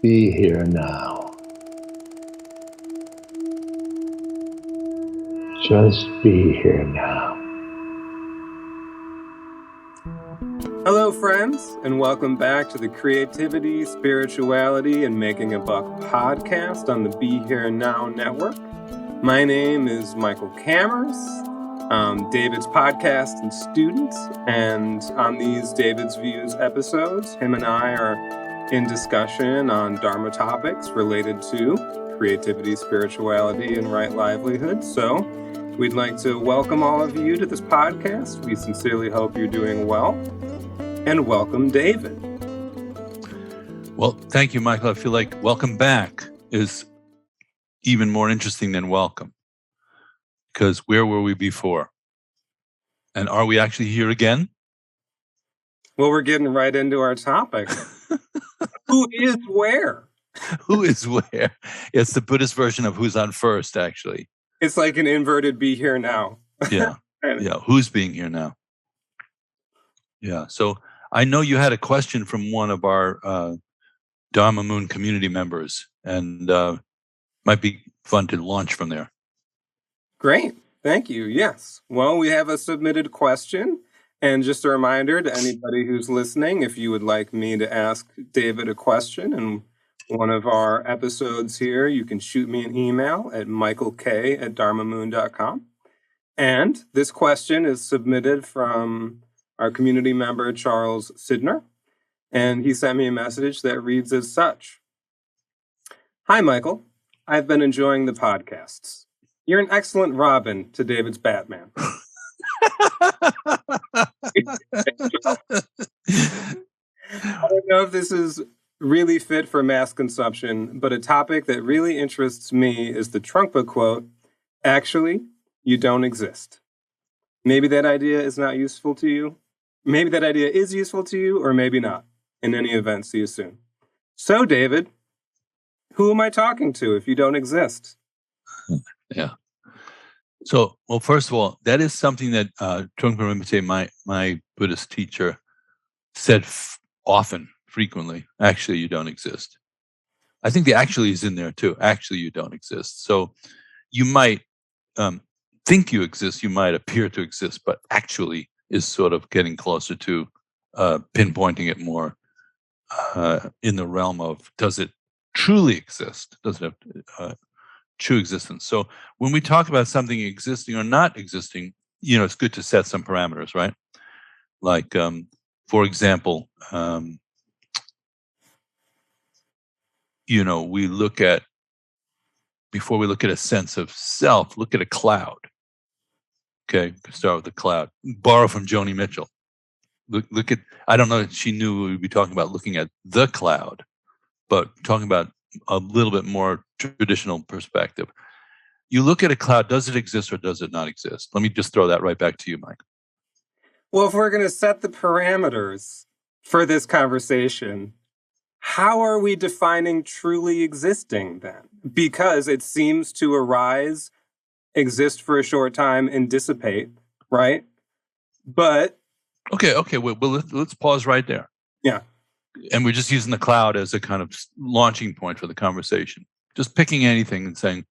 be here now. Just be here now. Hello, friends, and welcome back to the Creativity, Spirituality, and Making a Buck podcast on the Be Here Now network. My name is Michael Kammers, David's podcast and student, and on these David's Views episodes, him and I are in discussion on Dharma topics related to creativity, spirituality, and right livelihood. So we'd like to welcome all of you to this podcast. We sincerely hope you're doing well. And welcome, David. Well, thank you, Michael. I feel like welcome back is even more interesting than welcome. Because where were we before? And are we actually here again? Well, we're getting right into our topic. Who is where? Who is where? It's the Buddhist version of who's on first, actually. It's like an inverted be here now. Yeah. Yeah. Who's being here now? Yeah. So I know you had a question from one of our Dharma Moon community members, and might be fun to launch from there. Great. Thank you. Yes. Well, we have a submitted question. And just a reminder to anybody who's listening, if you would like me to ask David a question in one of our episodes here, you can shoot me an email at michaelk@dharmamoon.com. And this question is submitted from our community member, Charles Sidner, and he sent me a message that reads as such. Hi, Michael. I've been enjoying the podcasts. You're an excellent Robin to David's Batman. I don't know if this is really fit for mass consumption, but a topic that really interests me is the Trungpa quote, "Actually, you don't exist." Maybe that idea is not useful to you. Maybe that idea is useful to you, or maybe not. In any event, see you soon. So, David, who am I talking to if you don't exist? Yeah. So, well, first of all, that is something that Trungpa Rinpoche, my Buddhist teacher, said often, frequently. Actually, you don't exist. I think the actually is in there too. Actually, you don't exist. So you might think you exist, you might appear to exist, but actually is sort of getting closer to pinpointing it more in the realm of, does it truly exist? Does it have true existence? So when we talk about something existing or not existing, it's good to set some parameters, right? Like, for example, we look at, before we look at a sense of self, look at a cloud. Okay, start with the cloud. Borrow from Joni Mitchell. Look at, I don't know if she knew we would be talking about looking at the cloud, but talking about a little bit more traditional perspective. You look at a cloud, does it exist or does it not exist? Let me just throw that right back to you, Mike. Well, if we're going to set the parameters for this conversation, how are we defining truly existing then? Because it seems to arise, exist for a short time, and dissipate, right? But okay. Well, let's pause right there. Yeah. And we're just using the cloud as a kind of launching point for the conversation. Just picking anything and saying,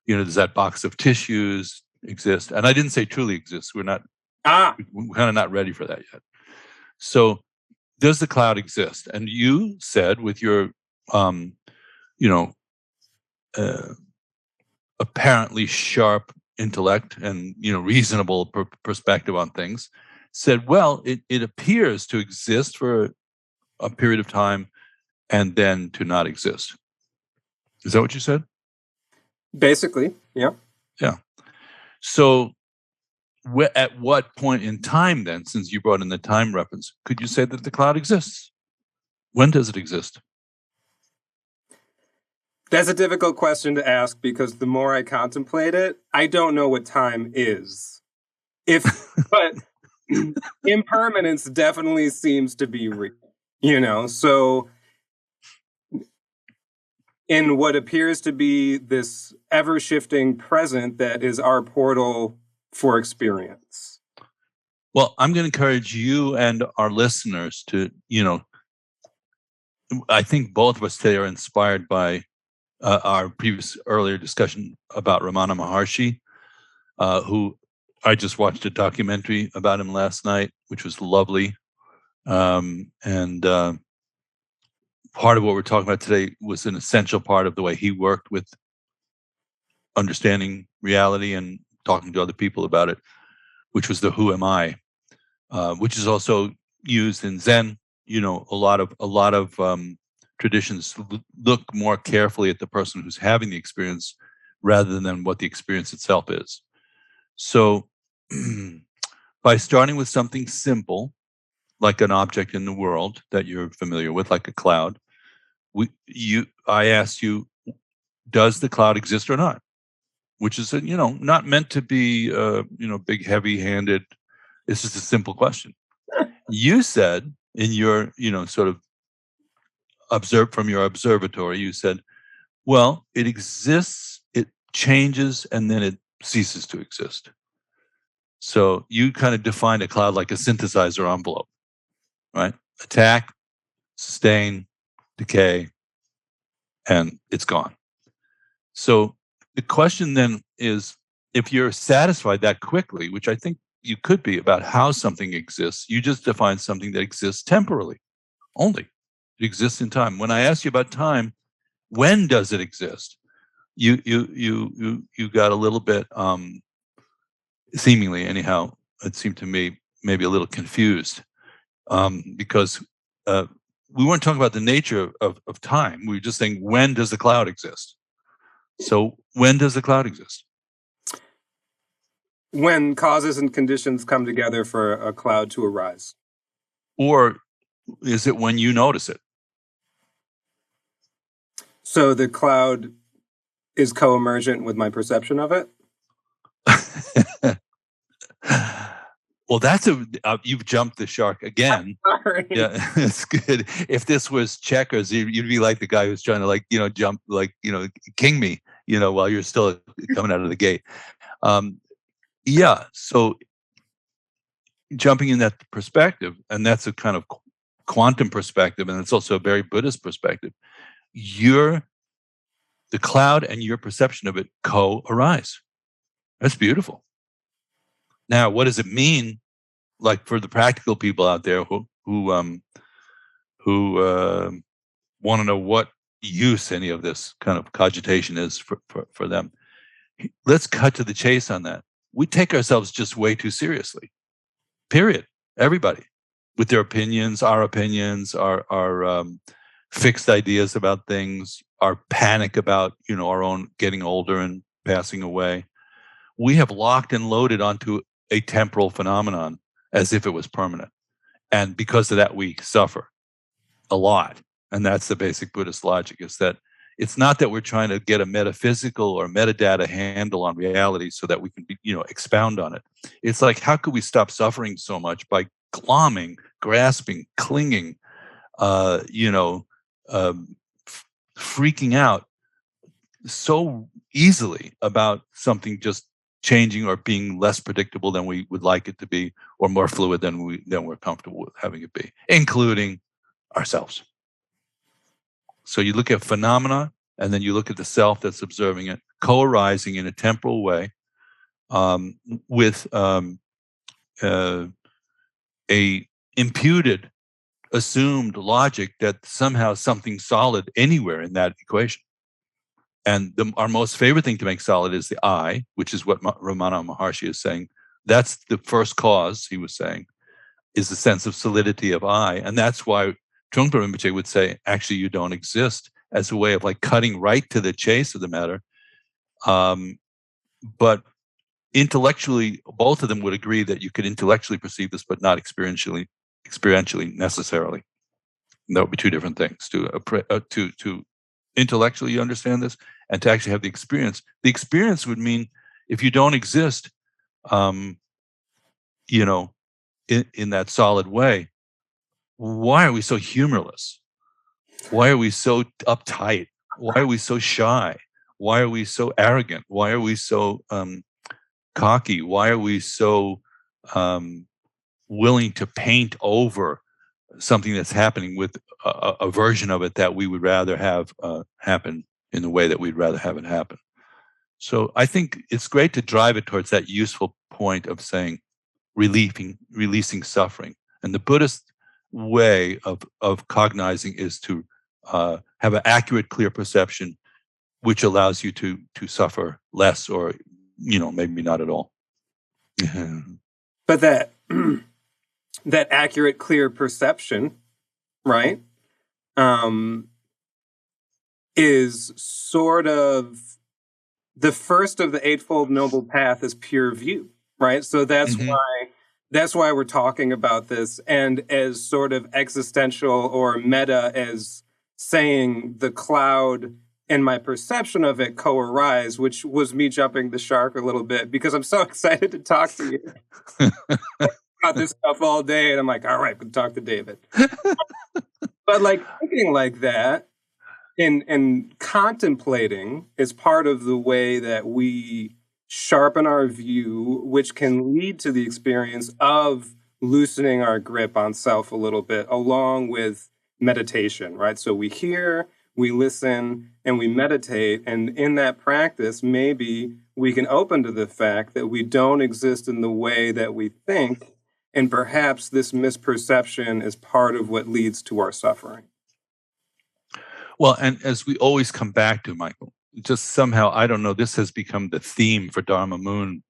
does that box of tissues exist? And I didn't say truly exists. We're kind of not ready for that yet. So does the cloud exist? And you said with your, apparently sharp intellect and, reasonable perspective on things, said, well, it appears to exist for a period of time and then to not exist. Is that what you said? Basically, yeah. Yeah. So at what point in time then, since you brought in the time reference, could you say that the cloud exists? When does it exist? That's a difficult question to ask because the more I contemplate it, I don't know what time is. But impermanence definitely seems to be real, so in what appears to be this ever-shifting present that is our portal for experience. Well, I'm going to encourage you and our listeners to, I think both of us today are inspired by our earlier discussion about Ramana Maharshi, who I just watched a documentary about him last night, which was lovely. And part of what we're talking about today was an essential part of the way he worked with understanding reality and talking to other people about it, which was the who am I, which is also used in Zen. You know, a lot of traditions look more carefully at the person who's having the experience rather than what the experience itself is. So by starting with something simple, like an object in the world that you're familiar with, like a cloud, I asked you, does the cloud exist or not? Which is, not meant to be, big, heavy-handed. It's just a simple question. You said in your, sort of from your observatory, you said, well, it exists, it changes, and then it ceases to exist. So you kind of defined a cloud like a synthesizer envelope, right? Attack, sustain, decay, and it's gone. So the question then is, if you're satisfied that quickly, which I think you could be about how something exists, you just define something that exists temporally only. It exists in time. When I ask you about time, when does it exist? You got a little bit, seemingly anyhow, it seemed to me maybe a little confused, because we weren't talking about the nature of time. We were just saying, when does the cloud exist? So when does the cloud exist? When causes and conditions come together for a cloud to arise. Or is it when you notice it? So the cloud is co-emergent with my perception of it? Well, you've jumped the shark again. Sorry. Yeah, it's good. If this was checkers, you'd be like the guy who's trying to jump, king me, while you're still coming out of the gate. Yeah. So jumping in that perspective, and that's a kind of quantum perspective, and it's also a very Buddhist perspective. The cloud and your perception of it co-arise. That's beautiful. Now, what does it mean, like for the practical people out there who want to know what use any of this kind of cogitation is for them? Let's cut to the chase on that. We take ourselves just way too seriously. Period. Everybody, with their opinions, our fixed ideas about things, our panic about our own getting older and passing away. We have locked and loaded onto a temporal phenomenon as if it was permanent. And because of that, we suffer a lot. And that's the basic Buddhist logic, is that it's not that we're trying to get a metaphysical or metadata handle on reality so that we can expound on it. It's like, how could we stop suffering so much by glomming, grasping, clinging, freaking out so easily about something just changing or being less predictable than we would like it to be, or more fluid than we're comfortable with having it be, including ourselves. So you look at phenomena, and then you look at the self that's observing it, co-arising in a temporal way, with a imputed, assumed logic that somehow something solid anywhere in that equation. And our most favorite thing to make solid is the I, which is what Ramana Maharshi is saying. That's the first cause, he was saying, is the sense of solidity of I. And that's why Trungpa Rinpoche would say, actually, you don't exist, as a way of cutting right to the chase of the matter. But intellectually, both of them would agree that you could intellectually perceive this, but not experientially necessarily. And that would be two different things. To intellectually understand this, and to actually have the experience. The experience would mean, if you don't exist, in that solid way, why are we so humorless? Why are we so uptight? Why are we so shy? Why are we so arrogant? Why are we so cocky? Why are we so willing to paint over something that's happening with a version of it that we would rather have happen in the way that we'd rather have it happen. So I think it's great to drive it towards that useful point of saying releasing suffering. And the Buddhist way of cognizing is to have an accurate, clear perception, which allows you to suffer less, or maybe not at all. But that that accurate, clear perception, right, is sort of the first of the Eightfold Noble Path is pure view, right? So that's why we're talking about this, and as sort of existential or meta as saying the cloud and my perception of it co-arise, which was me jumping the shark a little bit because I'm so excited to talk to you about this stuff all day, and I'm like, all right, we'll talk to David. But like thinking like that and contemplating is part of the way that we sharpen our view, which can lead to the experience of loosening our grip on self a little bit, along with meditation, right? So we hear, we listen, and we meditate. And in that practice, maybe we can open to the fact that we don't exist in the way that we think. And perhaps this misperception is part of what leads to our suffering. Well, and as we always come back to, Michael, just somehow, I don't know, this has become the theme for Dharma Moon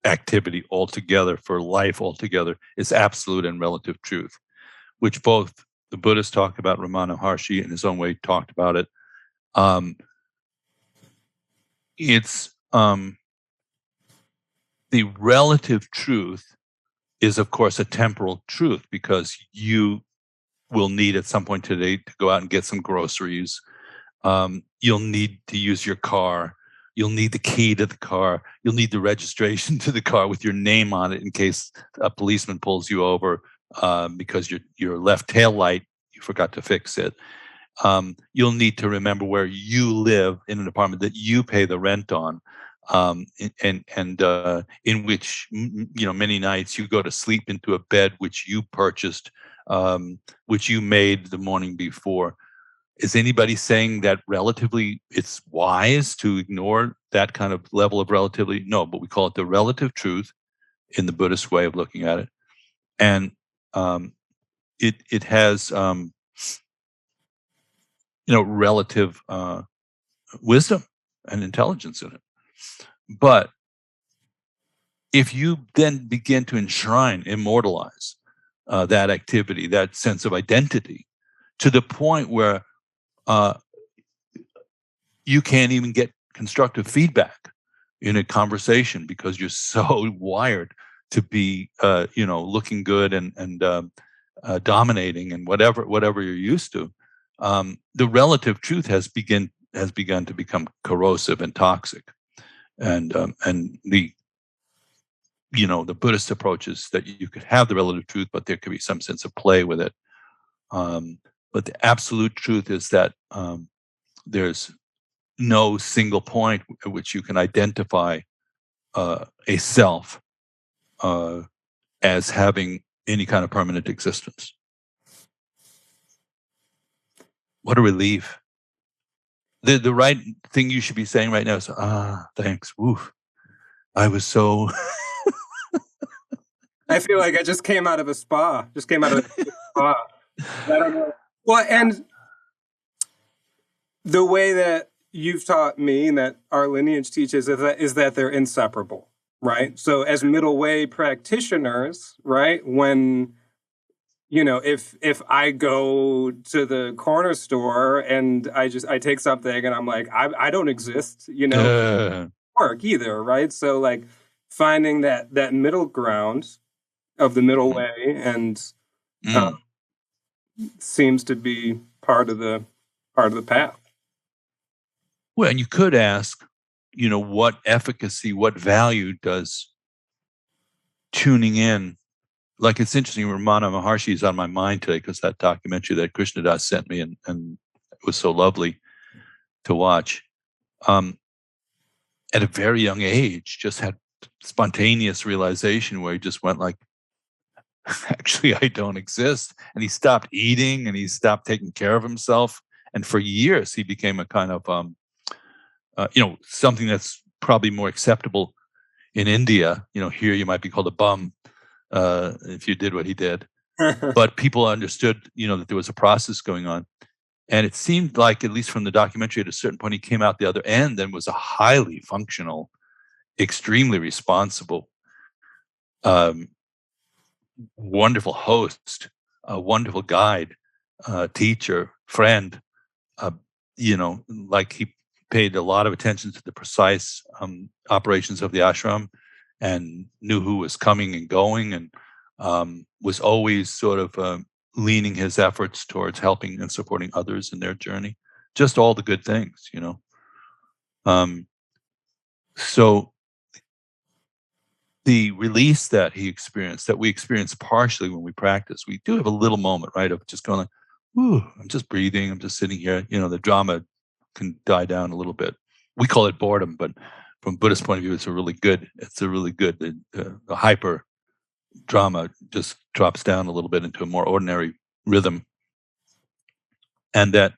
activity altogether, for life altogether, is absolute and relative truth, which both the Buddhists talk about, Ramana Maharshi in his own way talked about it. It's the relative truth is, of course, a temporal truth, because you will need at some point today to go out and get some groceries. You'll need to use your car. You'll need the key to the car. You'll need the registration to the car with your name on it in case a policeman pulls you over because your left tail light, you forgot to fix it. You'll need to remember where you live in an apartment that you pay the rent on, and in which many nights you go to sleep into a bed which you purchased, which you made the morning before. Is anybody saying that relatively it's wise to ignore that kind of level of relativity? No, but we call it the relative truth in the Buddhist way of looking at it. And it has relative wisdom and intelligence in it. But if you then begin to immortalize that activity, that sense of identity, to the point where you can't even get constructive feedback in a conversation because you're so wired to be, looking good and dominating and whatever you're used to. The relative truth has begun to become corrosive and toxic, and the Buddhist approach is that you could have the relative truth, but there could be some sense of play with it. But the absolute truth is that there's no single point at which you can identify a self as having any kind of permanent existence. What a relief. The right thing you should be saying right now is, thanks. Woof. I was so... I feel like I just came out of a spa. I don't know. Well, and the way that you've taught me and that our lineage teaches is that they're inseparable, right? So as middle way practitioners, right, when, if I go to the corner store and I take something and I'm like, I don't exist, work either, right? So like finding that middle ground of the middle way and seems to be part of the path. Well, and you could ask, what efficacy, what value does tuning in? Like, it's interesting, Ramana Maharshi is on my mind today because that documentary that Krishna Das sent me and it was so lovely to watch. At a very young age, just had spontaneous realization where he just went like, actually, I don't exist. And he stopped eating and he stopped taking care of himself. And for years, he became a kind of, something that's probably more acceptable in India. Here you might be called a bum if you did what he did. But people understood, that there was a process going on. And it seemed like, at least from the documentary, at a certain point, he came out the other end and was a highly functional, extremely responsible, wonderful host, a wonderful guide, teacher, friend. Like he paid a lot of attention to the precise operations of the ashram and knew who was coming and going, and was always sort of leaning his efforts towards helping and supporting others in their journey. Just all the good things, So the release that he experienced, that we experience partially when we practice, we do have a little moment, right, of just going like, ooh, I'm just breathing, I'm just sitting here. The drama can die down a little bit. We call it boredom, but from Buddhist point of view, it's a really good, the hyper drama just drops down a little bit into a more ordinary rhythm. And that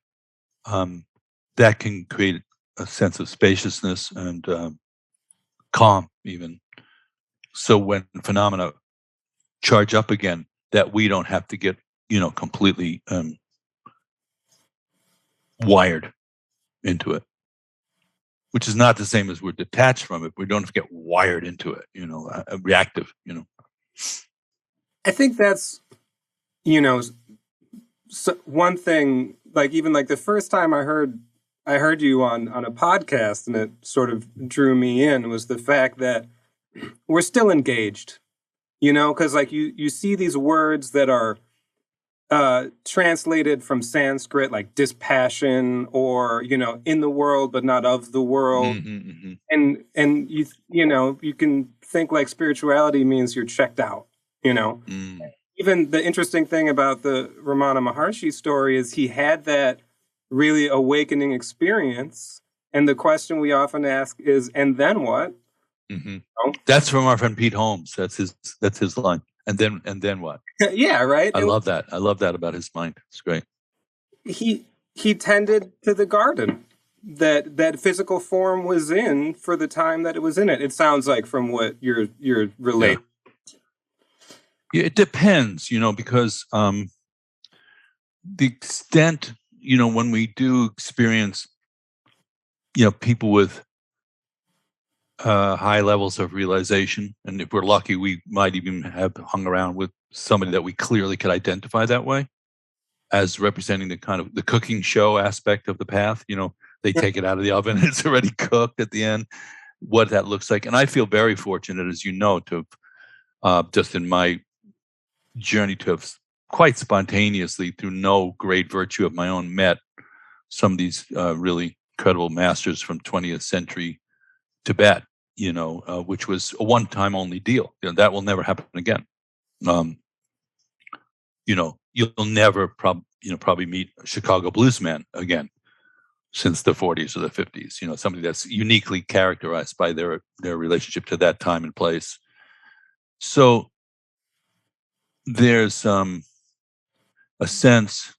can create a sense of spaciousness and calm even. So when phenomena charge up again, that we don't have to get, completely wired into it, which is not the same as we're detached from it. We don't have to get wired into it, reactive, I think that's, one thing, like even like the first time I heard you on a podcast, and it sort of drew me in, was the fact that we're still engaged, because like you see these words that are translated from Sanskrit, like dispassion, or in the world but not of the world. Mm-hmm. And you can think like spirituality means you're checked out. Even the interesting thing about the Ramana Maharshi story is he had that really awakening experience, and the question we often ask is, and then what? Mm-hmm. That's from our friend Pete Holmes. That's his line. And then what? Yeah, right. I love that about his mind. It's great. He tended to the garden that physical form was in for the time that it was in it. It sounds like from what you're relating. Yeah, it depends, because the extent, when we do experience, people with high levels of realization, and if we're lucky, we might even have hung around with somebody that we clearly could identify that way as representing the kind of the cooking show aspect of the path. They take it out of the oven, it's already cooked at the end, what that looks like. And I feel very fortunate, as to have, just in my journey, to have quite spontaneously, through no great virtue of my own, met some of these really incredible masters from 20th century Tibet, which was a one-time only deal. That will never happen again. You'll never probably meet a Chicago bluesman again since the 40s or the 50s. Somebody that's uniquely characterized by their relationship to that time and place. So there's a sense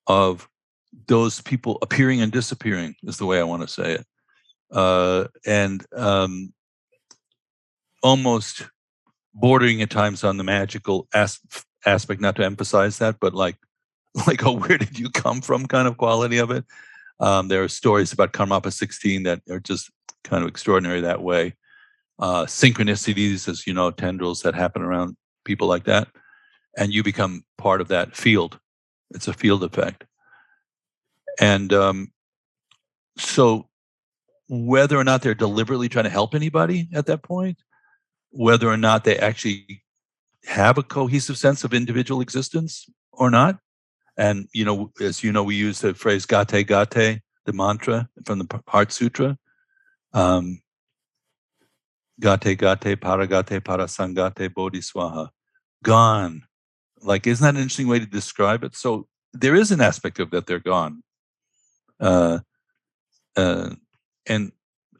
of those people appearing and disappearing, is the way I want to say it. And almost bordering at times on the magical aspect, not to emphasize that, but like, oh, where did you come from kind of quality of it. There are stories about Karmapa 16 that are just kind of extraordinary that way. Synchronicities, as you know, tendrils that happen around people like that. And you become part of that field. It's a field effect. And so whether or not they're deliberately trying to help anybody at that point, whether or not they actually have a cohesive sense of individual existence or not. And, as you know, we use the phrase gate gate, the mantra from the Heart Sutra. Gate gate, paragate, parasangate, bodhiswaha. Gone. Like, isn't that an interesting way to describe it? So there is an aspect of that they're gone. And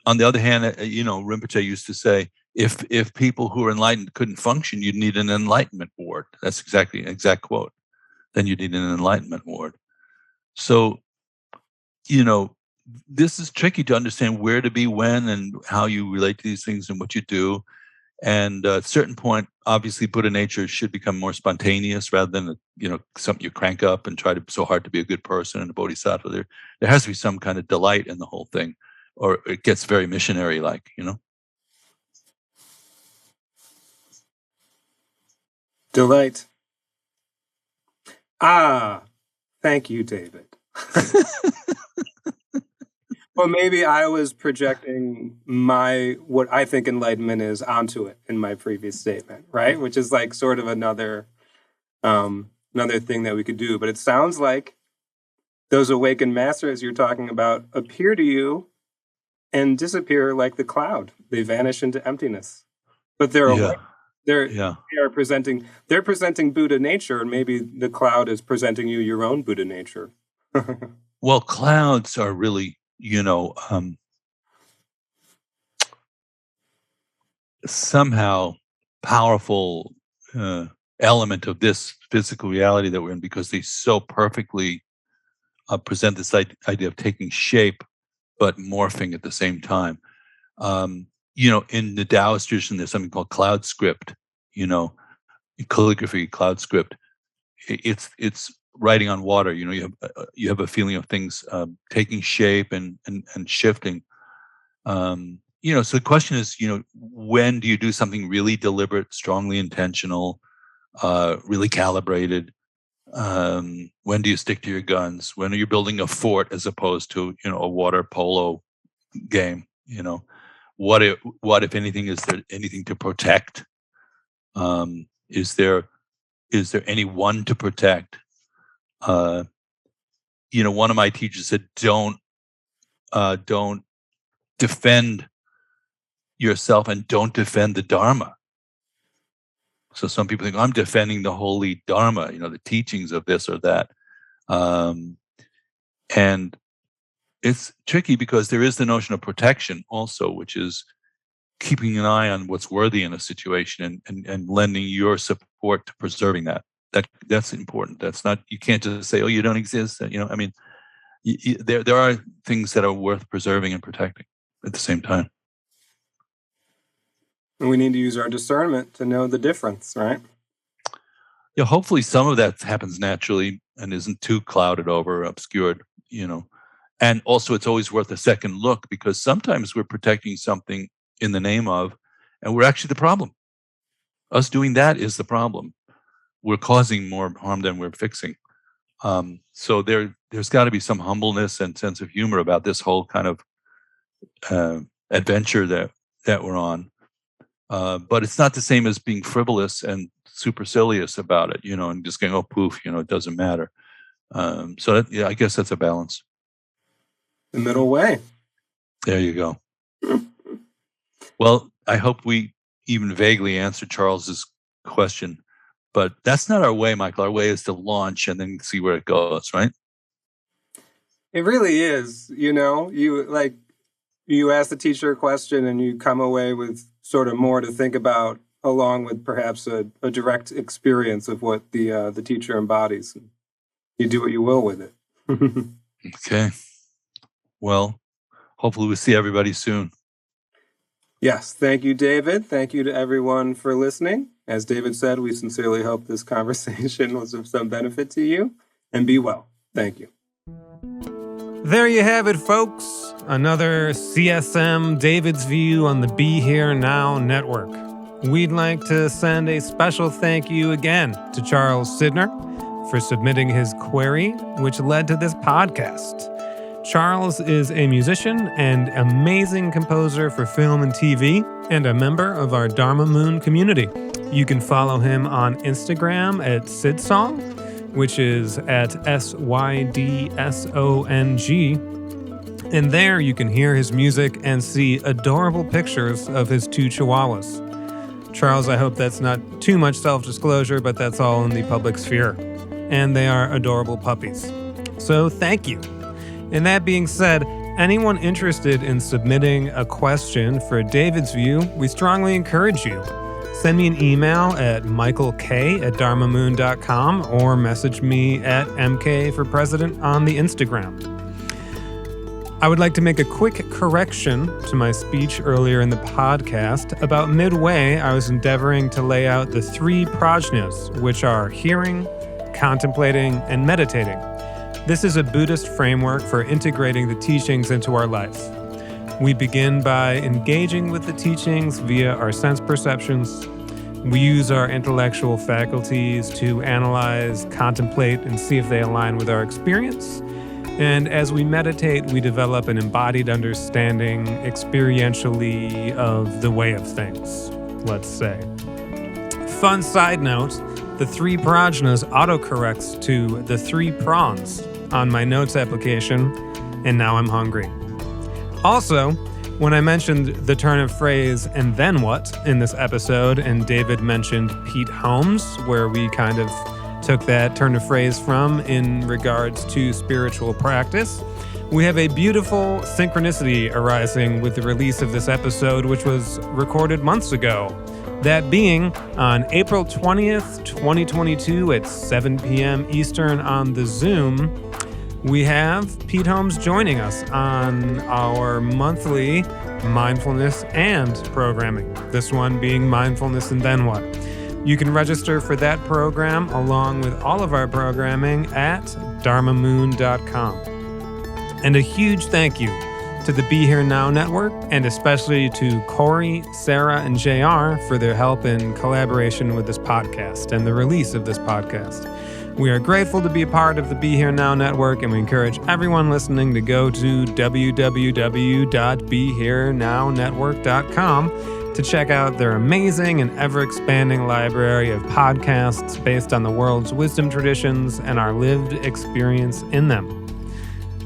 on the other hand, Rinpoche used to say, If people who are enlightened couldn't function, you'd need an enlightenment ward. That's exactly an exact quote. Then you need an enlightenment ward. So, this is tricky to understand where to be when and how you relate to these things and what you do. And at a certain point, obviously, Buddha nature should become more spontaneous rather than something you crank up and try to so hard to be a good person and a bodhisattva. There has to be some kind of delight in the whole thing, or it gets very missionary-like. Delight. Thank you, David. Well, maybe I was projecting what I think enlightenment is onto it in my previous statement, right? Which is like sort of another thing that we could do. But it sounds like those awakened masters you're talking about appear to you and disappear like the cloud. They vanish into emptiness. But they're awake. They're presenting Buddha nature, and maybe the cloud is presenting you your own Buddha nature. Well, clouds are really, somehow powerful element of this physical reality that we're in, because they so perfectly present this idea of taking shape but morphing at the same time. In the Taoist tradition, there's something called cloud script. In calligraphy, cloud script. It's writing on water. You have a feeling of things taking shape and shifting. So the question is, when do you do something really deliberate, strongly intentional, really calibrated? When do you stick to your guns? When are you building a fort as opposed to, a water polo game? What if anything, is there anything to protect? Is there anyone to protect? One of my teachers said, don't defend yourself and don't defend the Dharma. So some people think, I'm defending the holy Dharma, the teachings of this or that. And it's tricky because there is the notion of protection also, which is keeping an eye on what's worthy in a situation and lending your support to preserving that. That's important. That's not, you can't just say, oh, you don't exist. There are things that are worth preserving and protecting at the same time. And we need to use our discernment to know the difference, right? Yeah, hopefully some of that happens naturally and isn't too clouded over or obscured, And also it's always worth a second look, because sometimes we're protecting something in the name of, and we're actually the problem. Us doing that is the problem. We're causing more harm than we're fixing. So there's got to be some humbleness and sense of humor about this whole kind of adventure that we're on. But it's not the same as being frivolous and supercilious about it, and just going, oh, poof, it doesn't matter. I guess that's a balance. The middle way. There you go. Well, I hope we even vaguely answered Charles's question, but that's not our way, Michael. Our way is to launch and then see where it goes, right? It really is. You ask the teacher a question and you come away with sort of more to think about, along with perhaps a direct experience of what the teacher embodies. You do what you will with it. Okay. Well, hopefully we'll see everybody soon. Yes. Thank you, David. Thank you to everyone for listening. As David said, we sincerely hope this conversation was of some benefit to you. And be well. Thank you. There you have it, folks. Another CSM David's View on the Be Here Now network. We'd like to send a special thank you again to Charles Sidner for submitting his query, which led to this podcast. Charles is a musician and amazing composer for film and TV, and a member of our Dharma Moon community. You can follow him on Instagram at SidSong, which is at SYDSONG. And there you can hear his music and see adorable pictures of his 2 chihuahuas. Charles, I hope that's not too much self-disclosure, but that's all in the public sphere. And they are adorable puppies. So thank you. And that being said, anyone interested in submitting a question for David's View, we strongly encourage you. Send me an email at michaelk@dharmamoon.com or message me at mkforpresident on the Instagram. I would like to make a quick correction to my speech earlier in the podcast. About midway, I was endeavoring to lay out the three prajnas, which are hearing, contemplating, and meditating. This is a Buddhist framework for integrating the teachings into our life. We begin by engaging with the teachings via our sense perceptions. We use our intellectual faculties to analyze, contemplate, and see if they align with our experience. And as we meditate, we develop an embodied understanding experientially of the way of things, let's say. Fun side note, the three prajnas autocorrects to the three prawns on my notes application, and now I'm hungry. Also, when I mentioned the turn of phrase, "and then what?" in this episode, and David mentioned Pete Holmes, where we kind of took that turn of phrase from in regards to spiritual practice, we have a beautiful synchronicity arising with the release of this episode, which was recorded months ago. That being on April 20th, 2022 at 7 p.m. Eastern on the Zoom, we have Pete Holmes joining us on our monthly mindfulness and programming. This one being mindfulness and then what? You can register for that program along with all of our programming at dharmamoon.com. And a huge thank you to the Be Here Now Network, and especially to Corey, Sarah, and JR for their help in collaboration with this podcast and the release of this podcast. We are grateful to be a part of the Be Here Now Network, and we encourage everyone listening to go to www.BeHereNowNetwork.com to check out their amazing and ever-expanding library of podcasts based on the world's wisdom traditions and our lived experience in them,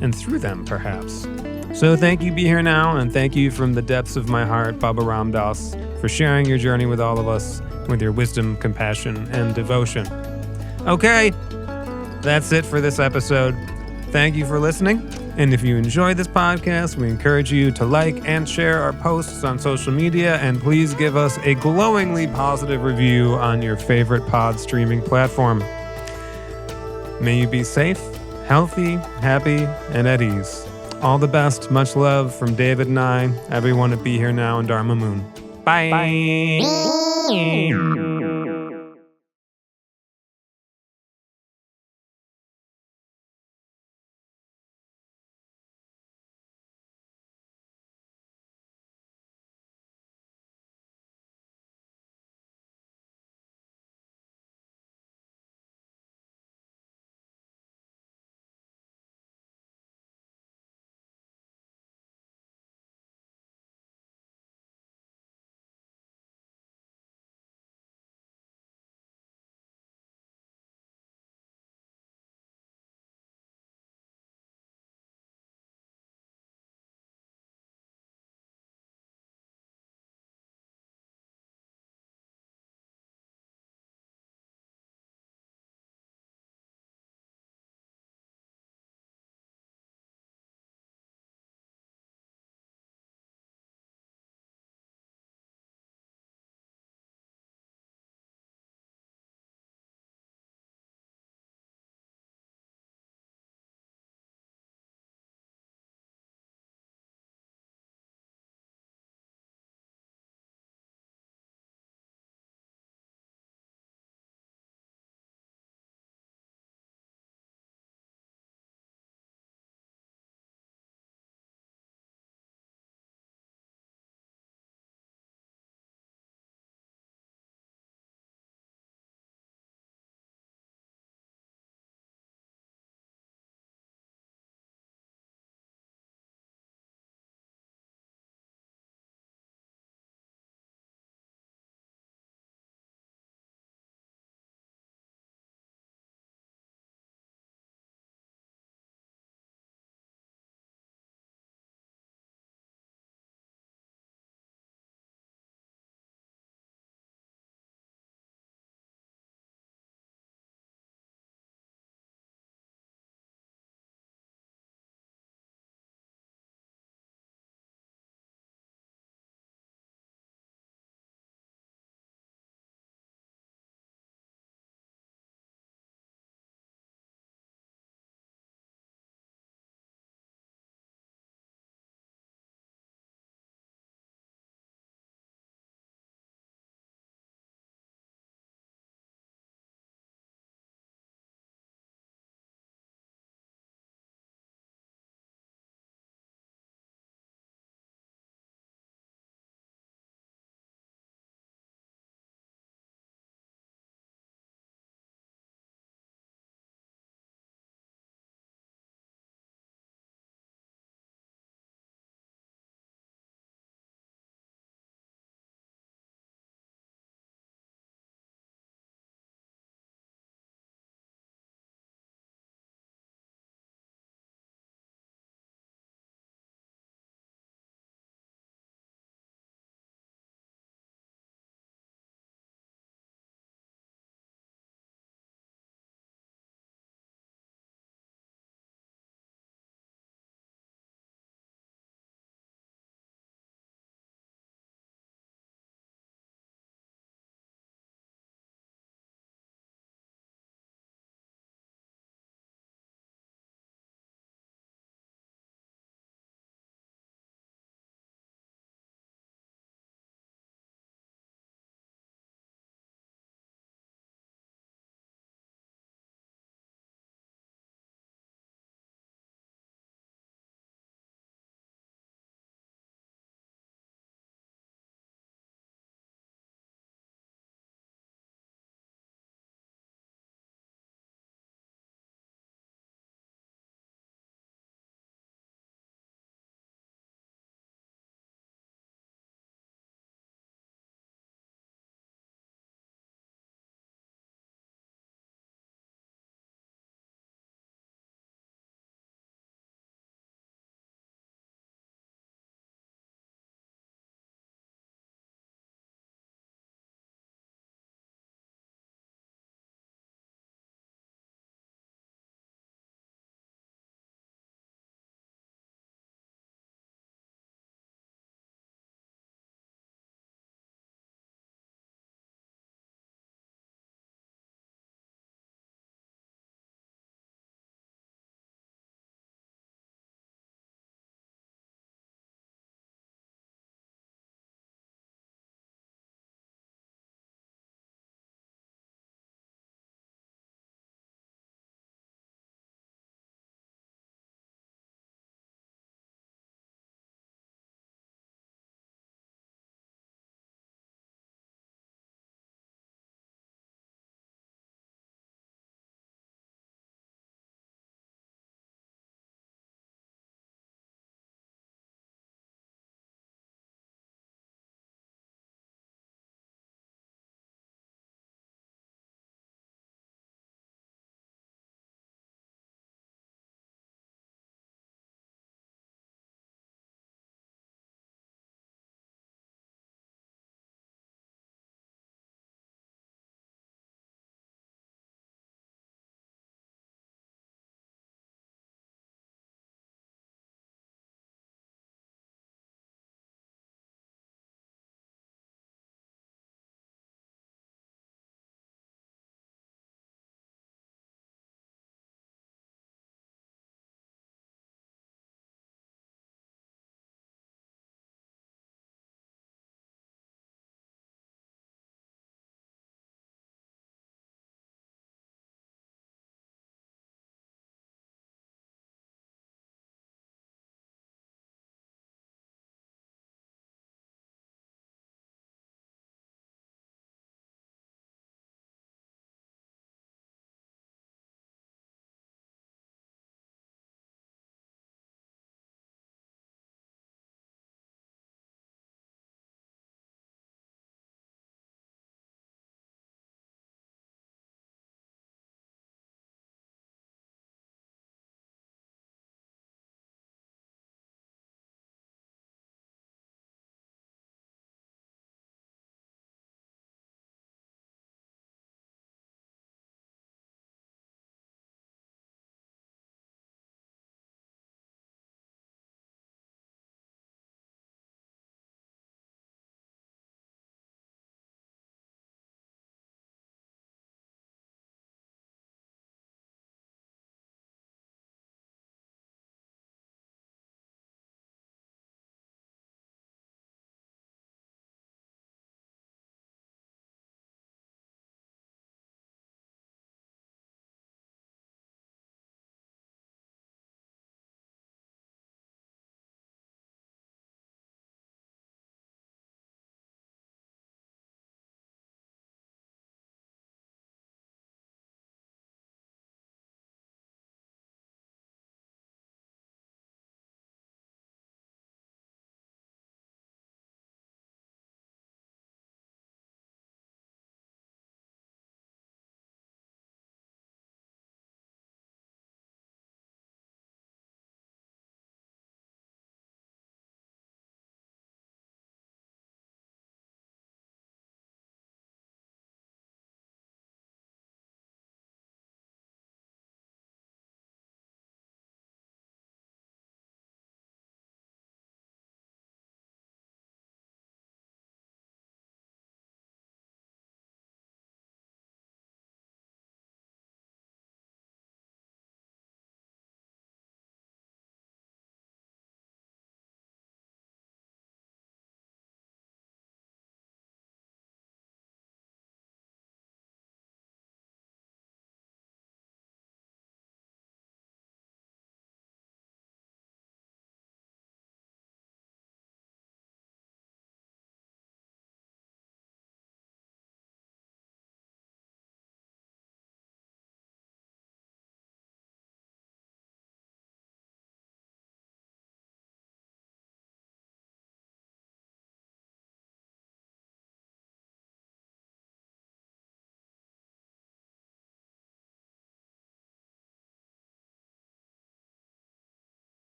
and through them, perhaps. So thank you, Be Here Now, and thank you from the depths of my heart, Baba Ram Das, for sharing your journey with all of us, with your wisdom, compassion, and devotion. Okay, that's it for this episode. Thank you for listening. And if you enjoy this podcast, we encourage you to like and share our posts on social media, and please give us a glowingly positive review on your favorite pod streaming platform. May you be safe, healthy, happy, and at ease. All the best. Much love from David and I, everyone at Be Here Now and Dharma Moon. Bye.